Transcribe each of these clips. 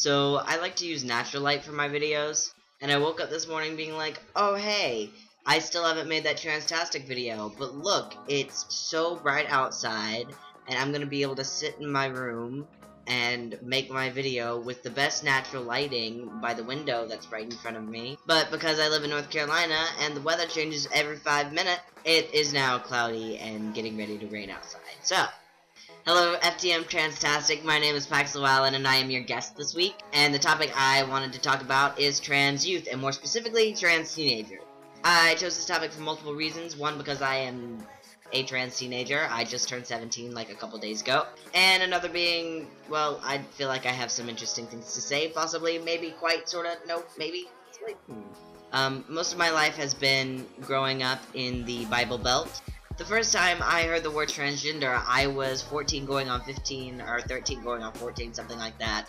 So I like to use natural light for my videos, and I woke up this morning being like, oh hey, I still haven't made that Transtastic video, but look, it's so bright outside, and I'm gonna be able to sit in my room and make my video with the best natural lighting by the window that's right in front of me. But because I live in North Carolina and the weather changes every 5 minutes, it is now cloudy and getting ready to rain outside. So, hello FTM Transtastic, my name is Pax Lewallen and I am your guest this week. And the topic I wanted to talk about is trans youth, and more specifically, trans teenagers. I chose this topic for multiple reasons. One, because I am a trans teenager. I just turned 17 like a couple days ago. And another being, well, I feel like I have some interesting things to say, possibly, maybe, quite, sorta, nope, maybe. Most of my life has been growing up in the Bible Belt. The first time I heard the word transgender, I was 14 going on 15, or 13 going on 14, something like that.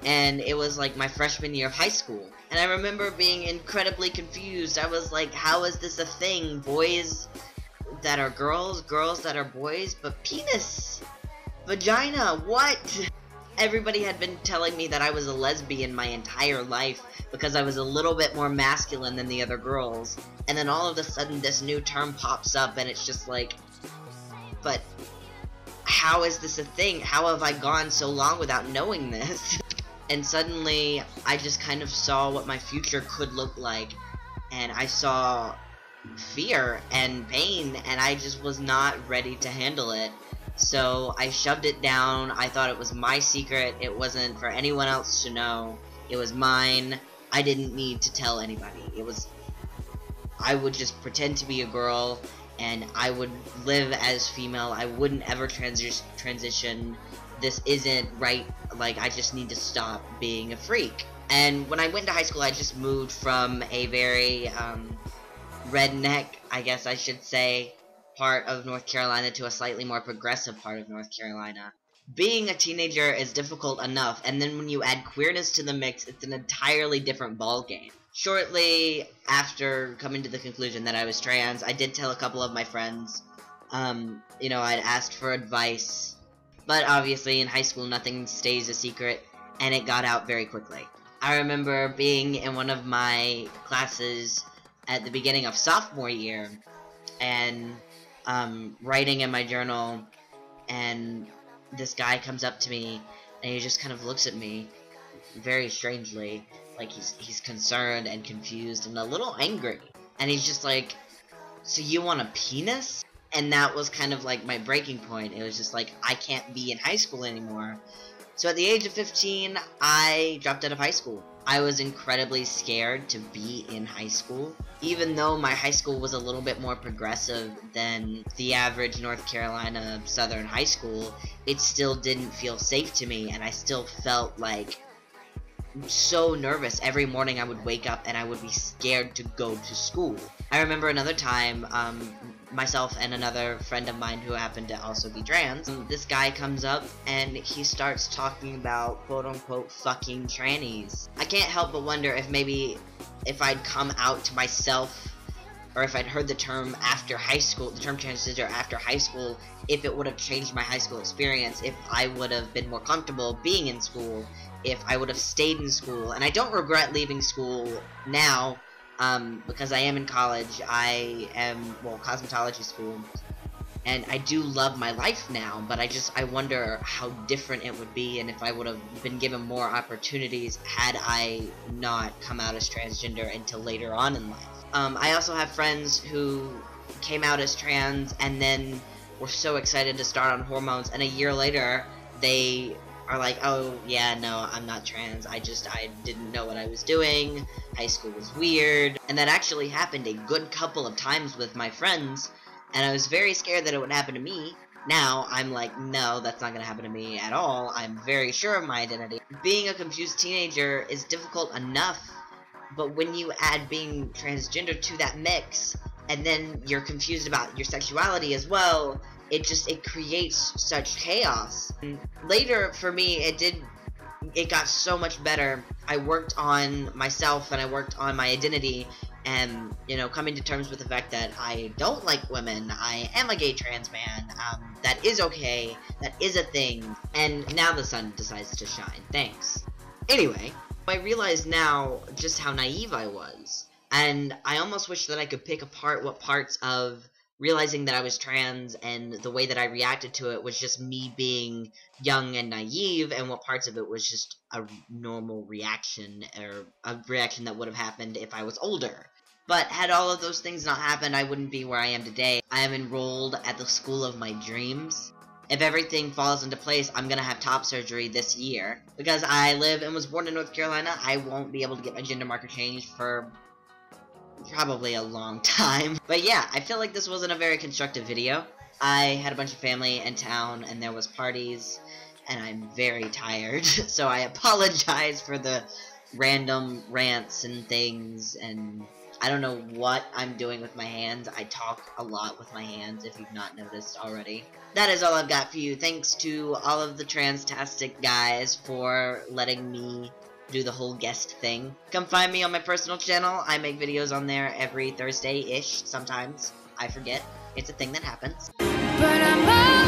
And it was like my freshman year of high school. And I remember being incredibly confused. I was like, how is this a thing? Boys that are girls, girls that are boys, but penis, vagina, what? Everybody had been telling me that I was a lesbian my entire life because I was a little bit more masculine than the other girls, and then all of a sudden this new term pops up and it's just like, but how is this a thing? How have I gone so long without knowing this? And suddenly I just kind of saw what my future could look like, and I saw fear and pain, and I just was not ready to handle it. So I shoved it down. I thought it was my secret. It wasn't for anyone else to know. It was mine. I didn't need to tell anybody. I would just pretend to be a girl, and I would live as female. I wouldn't ever transition. This isn't right. Like, I just need to stop being a freak. And when I went to high school, I just moved from a very redneck, I guess I should say, part of North Carolina to a slightly more progressive part of North Carolina. Being a teenager is difficult enough, and then when you add queerness to the mix, it's an entirely different ballgame. Shortly after coming to the conclusion that I was trans, I did tell a couple of my friends. You know, I'd asked for advice, but obviously in high school nothing stays a secret, and it got out very quickly. I remember being in one of my classes at the beginning of sophomore year, and writing in my journal, and this guy comes up to me, and he just kind of looks at me very strangely, like he's concerned and confused and a little angry, and he's just like, so you want a penis? And that was kind of like my breaking point. It was just like, I can't be in high school anymore. So at the age of 15, I dropped out of high school. I was incredibly scared to be in high school. Even though my high school was a little bit more progressive than the average North Carolina Southern high school, it still didn't feel safe to me, and I still felt like so nervous. Every morning I would wake up and I would be scared to go to school. I remember another time, myself and another friend of mine who happened to also be trans, this guy comes up and he starts talking about quote-unquote fucking trannies. I can't help but wonder if maybe if I'd come out to myself, or if I'd heard the term after high school, the term transgender after high school, if it would have changed my high school experience, if I would have been more comfortable being in school, if I would have stayed in school. And I don't regret leaving school now, because I am in college. I am, well, cosmetology school, and I do love my life now, but I wonder how different it would be, and if I would have been given more opportunities had I not come out as transgender until later on in life. I also have friends who came out as trans and then were so excited to start on hormones, and a year later they are like, oh yeah, no, I'm not trans, I didn't know what I was doing, high school was weird. And that actually happened a good couple of times with my friends, and I was very scared that it would happen to me. Now I'm like, no, that's not gonna happen to me at all. I'm very sure of my identity. Being a confused teenager is difficult enough, but when you add being transgender to that mix, and then you're confused about your sexuality as well, it creates such chaos. And later, for me, it got so much better. I worked on myself, and I worked on my identity, and, you know, coming to terms with the fact that I don't like women, I am a gay trans man, that is okay, that is a thing, and now the sun decides to shine. Thanks. Anyway, I realize now just how naive I was. And I almost wish that I could pick apart what parts of realizing that I was trans and the way that I reacted to it was just me being young and naive, and what parts of it was just a normal reaction, or a reaction that would have happened if I was older. But had all of those things not happened, I wouldn't be where I am today. I am enrolled at the school of my dreams. If everything falls into place, I'm gonna have top surgery this year. Because I live and was born in North Carolina, I won't be able to get my gender marker changed for probably a long time. But yeah, I feel like this wasn't a very constructive video. I had a bunch of family in town and there was parties, and I'm very tired. So I apologize for the random rants and things, and I don't know what I'm doing with my hands. I talk a lot with my hands, if you've not noticed already. That is all I've got for you. Thanks to all of the Transtastic guys for letting me do the whole guest thing. Come find me on my personal channel. I make videos on there every Thursday-ish. Sometimes I forget. It's a thing that happens. But I'm